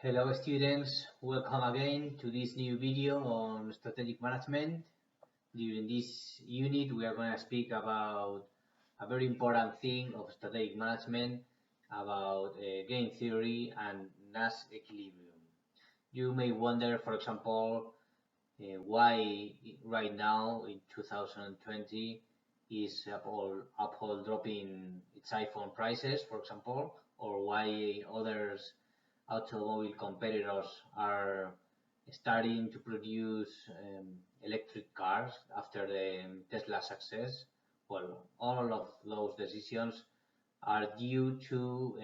Hello students, welcome again to this new video on strategic management. During this unit we are going to speak about a very important thing of strategic management, about game theory and Nash equilibrium. You may wonder, for example, why right now in 2020 is Apple dropping its iPhone prices, for example, or why others automobile competitors are starting to produce electric cars after the Tesla success. Well, all of those decisions are due to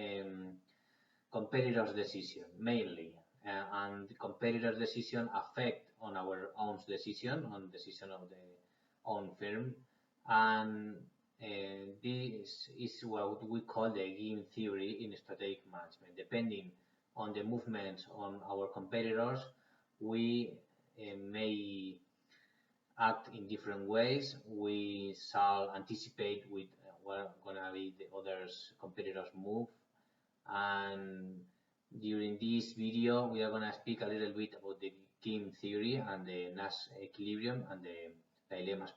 competitors' decision mainly, and the competitors' decision affect on our own decision, on decision of the own firm, and this is what we call the game theory in strategic management. Depending on the movements on our competitors, we may act in different ways. We shall anticipate with what gonna be the others competitors move, and during this video we are gonna speak a little bit about the game theory and the Nash equilibrium and the dilemmas,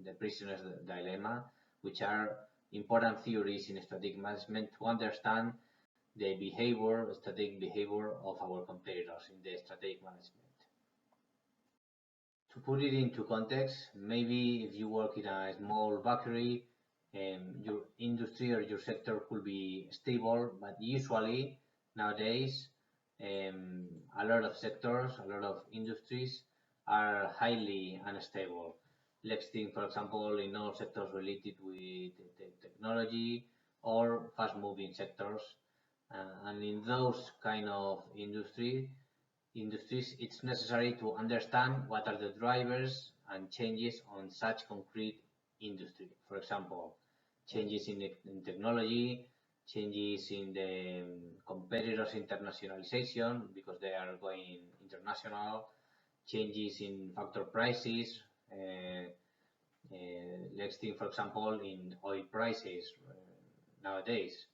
the prisoner's dilemma, which are important theories in strategic management to understand the behavior, strategic behavior of our competitors in the strategic management. To put it into context, maybe if you work in a small bakery, your industry or your sector could be stable, but usually nowadays a lot of sectors, a lot of industries are highly unstable. Let's think, for example, in all sectors related with technology or fast-moving sectors. And in those kind of industries, it's necessary to understand what are the drivers and changes on such concrete industry. For example, changes in technology, changes in the competitors' internationalization because they are going international, changes in factor prices. Let's think, for example, in oil prices nowadays.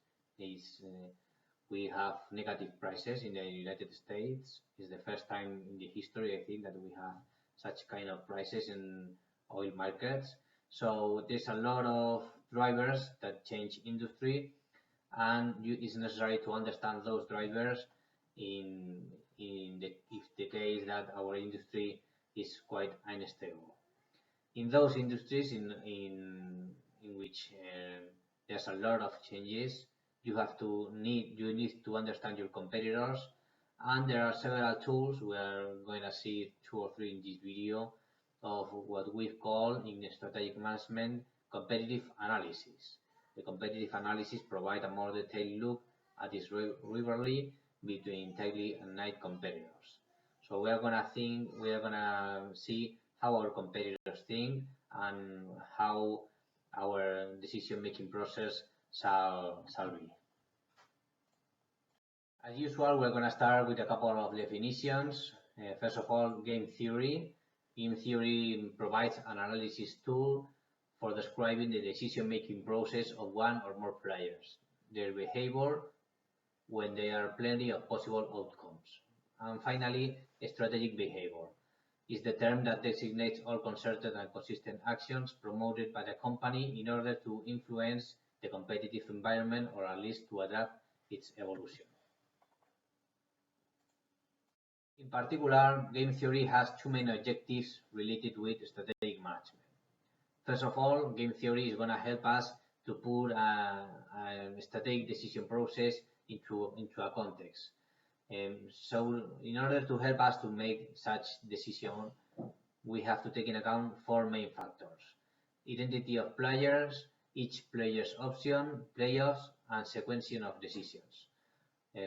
We have negative prices in the United States. It's the first time in the history, I think, that we have such kind of prices in oil markets. So there's a lot of drivers that change industry, and it's necessary to understand those drivers if the case that our industry is quite unstable. In those industries in which there's a lot of changes, you need to understand your competitors, and there are several tools. We are going to see 2 or 3 in this video of what we call in strategic management competitive analysis. The competitive analysis provides a more detailed look at this rivalry between daily and night competitors. So we are going to see how our competitors think and how our decision-making process shall be. As usual, we're going to start with a couple of definitions. First of all, game theory. Game theory provides an analysis tool for describing the decision-making process of one or more players, their behavior when there are plenty of possible outcomes. And finally, strategic behavior is the term that designates all concerted and consistent actions promoted by the company in order to influence the competitive environment, or at least to adapt its evolution. In particular, game theory has 2 main objectives related with strategic management. First of all, game theory is going to help us to put a strategic decision process into a context. So in order to help us to make such decision, we have to take into account 4 main factors: identity of players, each player's option, playoffs, and sequencing of decisions.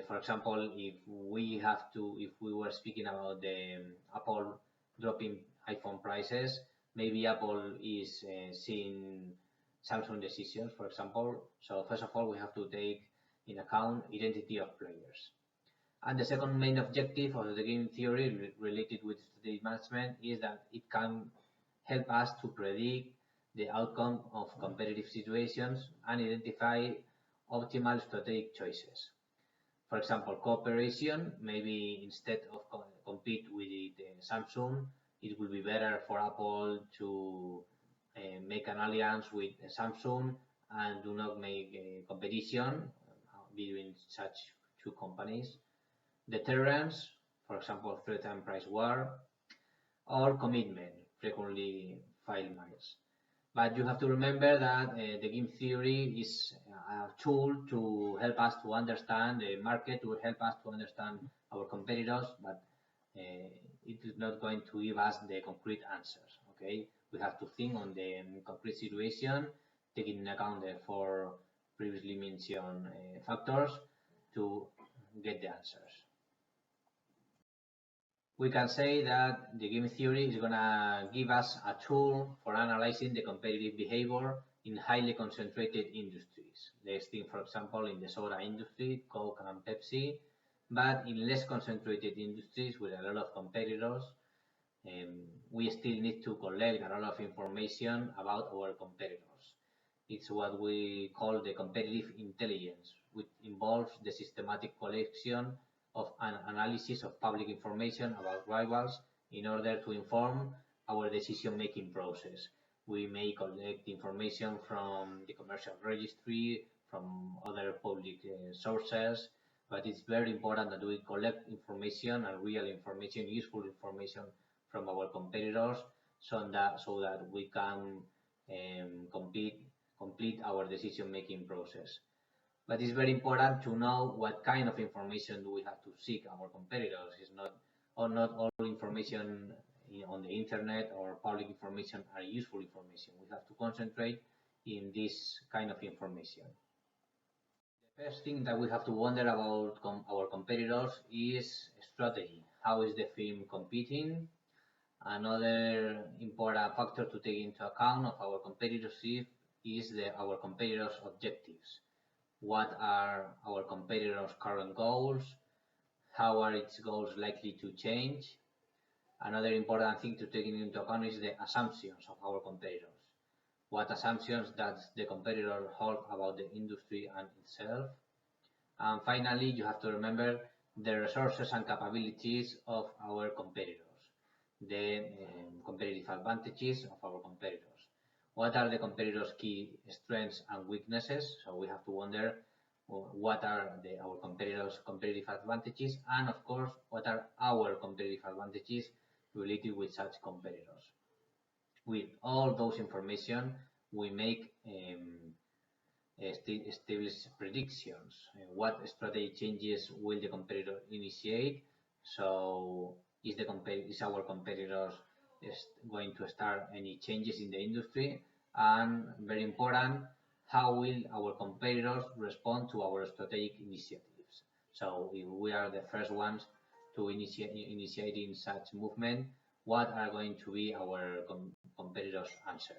For example, if we were speaking about the Apple dropping iPhone prices, maybe Apple is seeing Samsung decisions, for example. So first of all, we have to take in account identity of players. And the second main objective of the game theory related with strategic management is that it can help us to predict the outcome of competitive situations and identify optimal strategic choices. For example, cooperation, maybe instead of compete with Samsung, it will be better for Apple to make an alliance with Samsung and do not make competition between such two companies. Deterrence, for example, threat and price war, or commitment, frequently filed miles. But you have to remember that the game theory is a tool to help us to understand the market, to help us to understand our competitors, but it is not going to give us the concrete answers. Okay, we have to think on the concrete situation, taking into account the four previously mentioned factors to get the answers. We can say that the game theory is going to give us a tool for analyzing the competitive behavior in highly concentrated industries. Let's think, for example, in the soda industry, Coke and Pepsi, but in less concentrated industries with a lot of competitors, we still need to collect a lot of information about our competitors. It's what we call the competitive intelligence, which involves the systematic collection of an analysis of public information about rivals in order to inform our decision-making process. We may collect information from the commercial registry, from other public sources, but it's very important that we collect information and real information, useful information from our competitors so that we can complete our decision-making process. But it's very important to know what kind of information do we have to seek our competitors. It's not all information on the internet or public information are useful information. We have to concentrate in this kind of information. The first thing that we have to wonder about our competitors is strategy. How is the firm competing? Another important factor to take into account of our competitorship is our competitors' objectives. What are our competitors' current goals? How are its goals likely to change? Another important thing to take into account is the assumptions of our competitors. What assumptions does the competitor hold about the industry and itself? And finally, you have to remember the resources and capabilities of our competitors, the competitive advantages of our competitors. What are the competitors' key strengths and weaknesses? So we have to wonder what are our competitors' competitive advantages, and of course, what are our competitive advantages related with such competitors. With all those information, we make established predictions. What strategy changes will the competitor initiate? So is our competitors going to start any changes in the industry? And very important, how will our competitors respond to our strategic initiatives? So if we are the first ones to initiating such movement, what are going to be our competitors' answer?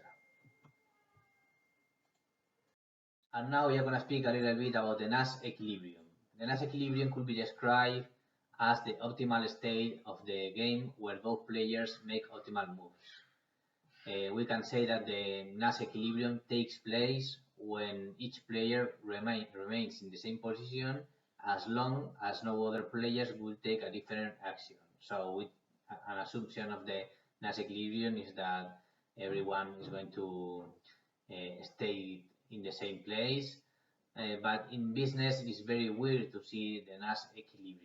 And now we are going to speak a little bit about the Nash equilibrium. The Nash equilibrium could be described as the optimal state of the game where both players make optimal moves. We can say that the Nash equilibrium takes place when each player remains in the same position as long as no other players will take a different action. So with an assumption of the Nash equilibrium is that everyone is going to stay in the same place, but in business it's very weird to see the Nash equilibrium.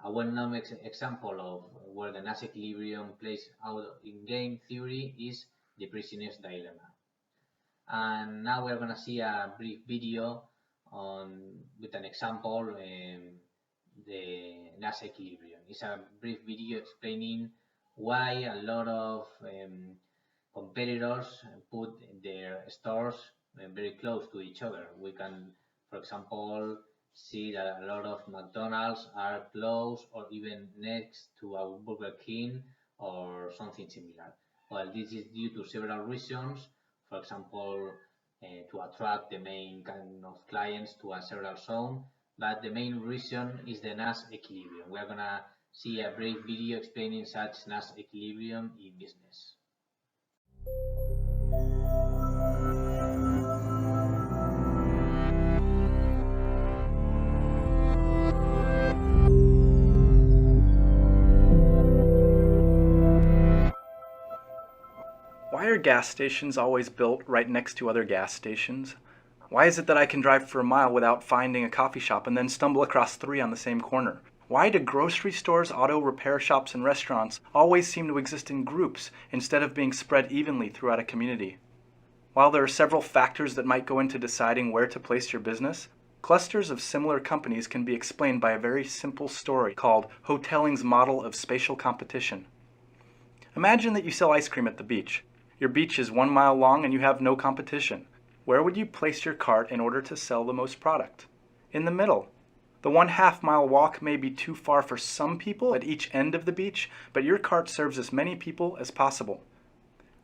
A well-known example of where the Nash equilibrium plays out in game theory is the prisoner's dilemma. And now we're going to see a brief video with an example the Nash equilibrium. It's a brief video explaining why a lot of competitors put their stores very close to each other. We can, for example, see that a lot of McDonald's are close or even next to a Burger King or something similar. Well, this is due to several reasons. For example, to attract the main kind of clients to a several zone, but the main reason is the Nash equilibrium. We're gonna see a brief video explaining such Nash equilibrium in business. gas stations always built right next to other gas stations? Why is it that I can drive for a mile without finding a coffee shop and then stumble across 3 on the same corner? Why do grocery stores, auto repair shops, and restaurants always seem to exist in groups instead of being spread evenly throughout a community? While there are several factors that might go into deciding where to place your business, clusters of similar companies can be explained by a very simple story called Hotelling's model of spatial competition. Imagine that you sell ice cream at the beach. Your beach is 1 mile long and you have no competition. Where would you place your cart in order to sell the most product? In the middle. The 1/2 mile walk may be too far for some people at each end of the beach, but your cart serves as many people as possible.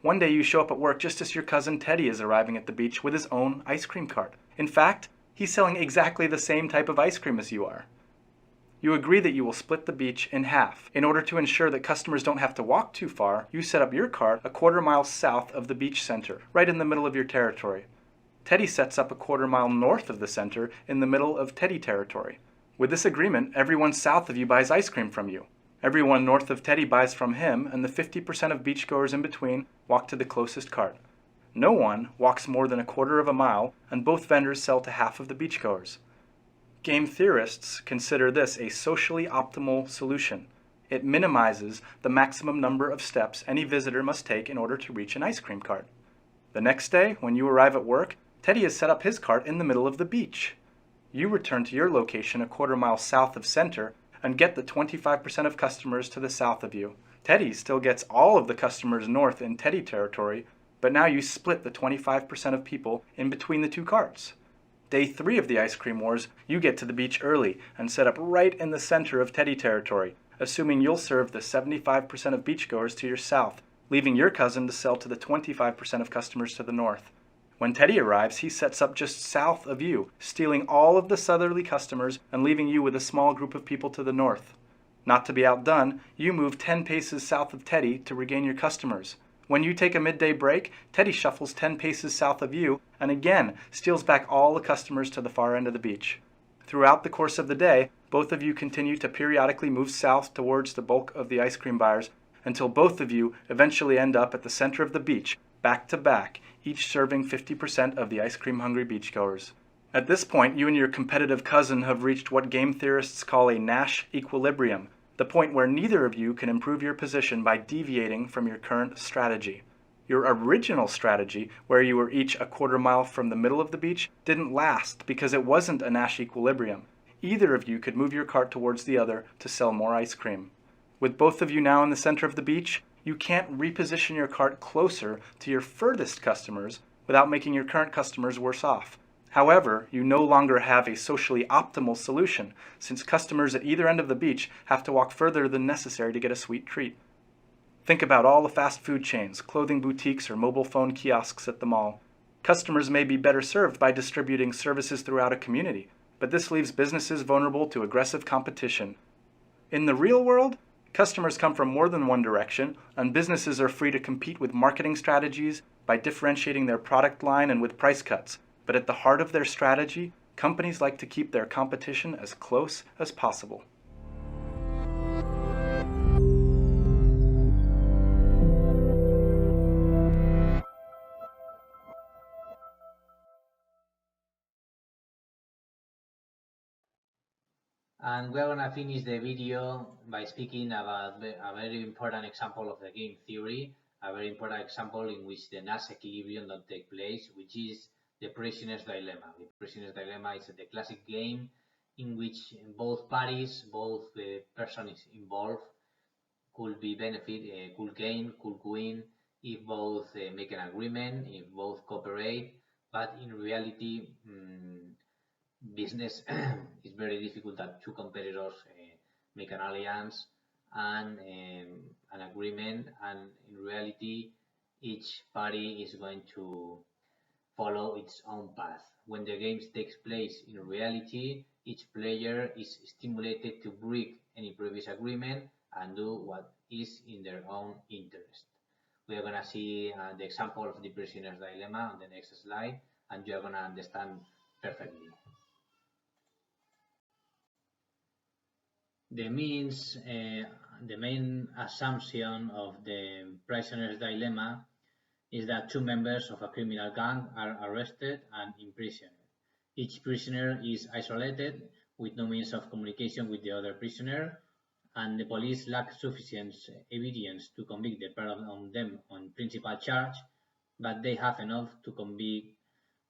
One day you show up at work just as your cousin Teddy is arriving at the beach with his own ice cream cart. In fact, he's selling exactly the same type of ice cream as you are. You agree that you will split the beach in half. In order to ensure that customers don't have to walk too far, you set up your cart a 1/4 mile south of the beach center, right in the middle of your territory. Teddy sets up a 1/4 mile north of the center in the middle of Teddy territory. With this agreement, everyone south of you buys ice cream from you. Everyone north of Teddy buys from him, and the 50% of beachgoers in between walk to the closest cart. No one walks more than a 1/4 of a mile, and both vendors sell to half of the beachgoers. Game theorists consider this a socially optimal solution. It minimizes the maximum number of steps any visitor must take in order to reach an ice cream cart. The next day, when you arrive at work, Teddy has set up his cart in the middle of the beach. You return to your location a 1/4 mile south of center and get the 25% of customers to the south of you. Teddy still gets all of the customers north in Teddy territory, but now you split the 25% of people in between the two carts. Day 3 of the ice cream wars, you get to the beach early and set up right in the center of Teddy territory, assuming you'll serve the 75% of beachgoers to your south, leaving your cousin to sell to the 25% of customers to the north. When Teddy arrives, he sets up just south of you, stealing all of the southerly customers and leaving you with a small group of people to the north. Not to be outdone, you move 10 paces south of Teddy to regain your customers. When you take a midday break, Teddy shuffles 10 paces south of you and again steals back all the customers to the far end of the beach. Throughout the course of the day, both of you continue to periodically move south towards the bulk of the ice cream buyers until both of you eventually end up at the center of the beach, back to back, each serving 50% of the ice cream hungry beachgoers. At this point, you and your competitive cousin have reached what game theorists call a Nash equilibrium, the point where neither of you can improve your position by deviating from your current strategy. Your original strategy, where you were each a 1/4 mile from the middle of the beach, didn't last because it wasn't a Nash equilibrium. Either of you could move your cart towards the other to sell more ice cream. With both of you now in the center of the beach, you can't reposition your cart closer to your furthest customers without making your current customers worse off. However, you no longer have a socially optimal solution, since customers at either end of the beach have to walk further than necessary to get a sweet treat. Think about all the fast food chains, clothing boutiques, or mobile phone kiosks at the mall. Customers may be better served by distributing services throughout a community, but this leaves businesses vulnerable to aggressive competition. In the real world, customers come from more than one direction, and businesses are free to compete with marketing strategies by differentiating their product line and with price cuts. But at the heart of their strategy, companies like to keep their competition as close as possible. And we're gonna finish the video by speaking about a very important example of the game theory, a very important example in which the Nash equilibrium don't take place, which is the prisoner's dilemma. The prisoner's dilemma is the classic game in which both parties, both persons involved could be benefit, could gain, could win if both make an agreement, if both cooperate, but in reality, business is very difficult that two competitors make an alliance and an agreement, and in reality, each party is going to follow its own path. When the game takes place in reality, each player is stimulated to break any previous agreement and do what is in their own interest. We are going to see the example of the prisoner's dilemma on the next slide, and you are going to understand perfectly. The main assumption of the prisoner's dilemma is that two members of a criminal gang are arrested and imprisoned. Each prisoner is isolated with no means of communication with the other prisoner, and the police lack sufficient evidence to convict the pair of them on principal charge, but they have enough to convict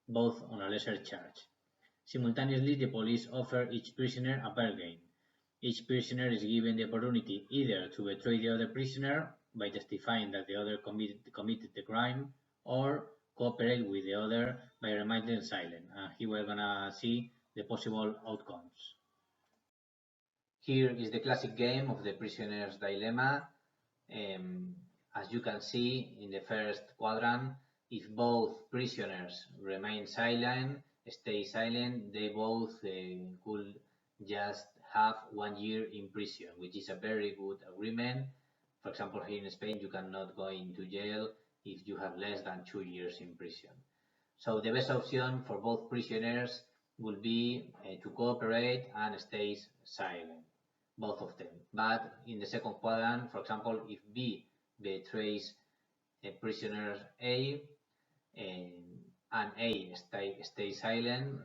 both on a lesser charge. Simultaneously, the police offer each prisoner a bargain. Each prisoner is given the opportunity either to betray the other prisoner by testifying that the other committed the crime, or cooperate with the other by remaining silent. And here we're gonna see the possible outcomes. Here is the classic game of the prisoner's dilemma. As you can see in the first quadrant, if both prisoners remain silent, stay silent, they both could just have 1 year in prison, which is a very good agreement. For example, here in Spain, you cannot go into jail if you have less than 2 years in prison. So the best option for both prisoners would be to cooperate and stay silent, both of them. But in the second quadrant, for example, if B betrays prisoner A and A stays silent,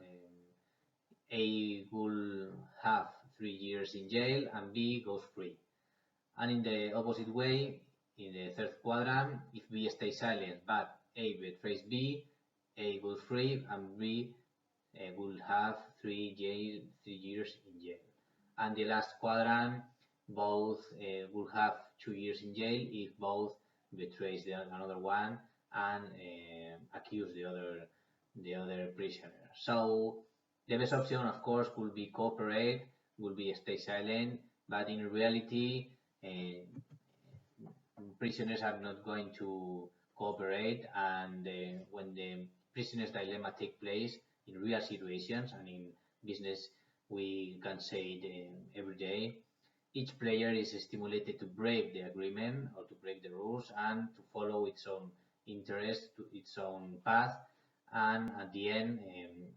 A will have 3 years in jail and B goes free. And in the opposite way, in the third quadrant, if B stays silent but A betrays B, A goes free and B will have 3 years in jail. And the last quadrant, both will have 2 years in jail if both betrays another one and accuse the other prisoner. So the best option, of course, would be cooperate, would be stay silent, but in reality, prisoners are not going to cooperate, and when the prisoner's dilemma takes place in real situations, and in business we can say it every day, each player is stimulated to break the agreement or to break the rules and to follow its own interest, to its own path, and at the end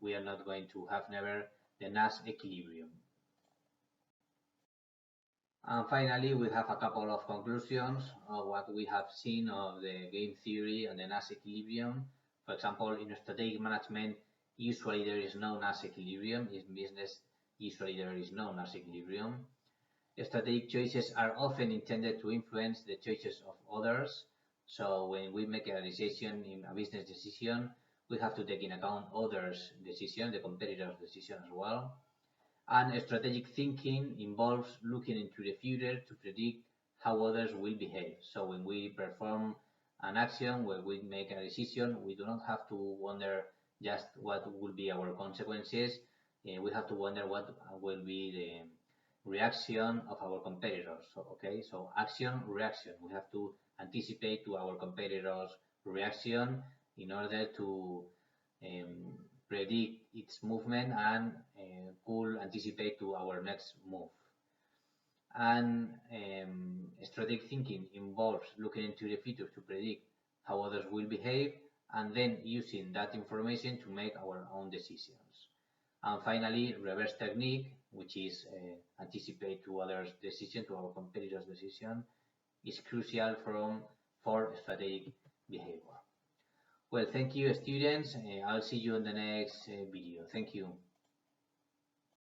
we are not going to have never the Nash equilibrium. And finally, we have a couple of conclusions of what we have seen of the game theory and the Nash equilibrium. For example, in strategic management, usually there is no Nash equilibrium. In business, usually there is no Nash equilibrium. Strategic choices are often intended to influence the choices of others. So when we make a decision, in a business decision, we have to take into account others' decision, the competitor's decision as well. And strategic thinking involves looking into the future to predict how others will behave. So when we perform an action, when we make a decision, we do not have to wonder just what will be our consequences. We have to wonder what will be the reaction of our competitors. So action, reaction. We have to anticipate to our competitors' reaction in order to predict its movement and could anticipate to our next move. And strategic thinking involves looking into the future to predict how others will behave, and then using that information to make our own decisions. And finally, reverse technique, which is anticipate to others' decision, to our competitors' decision, is crucial for strategic behavior. Well, thank you, students. I'll see you in the next video. Thank you.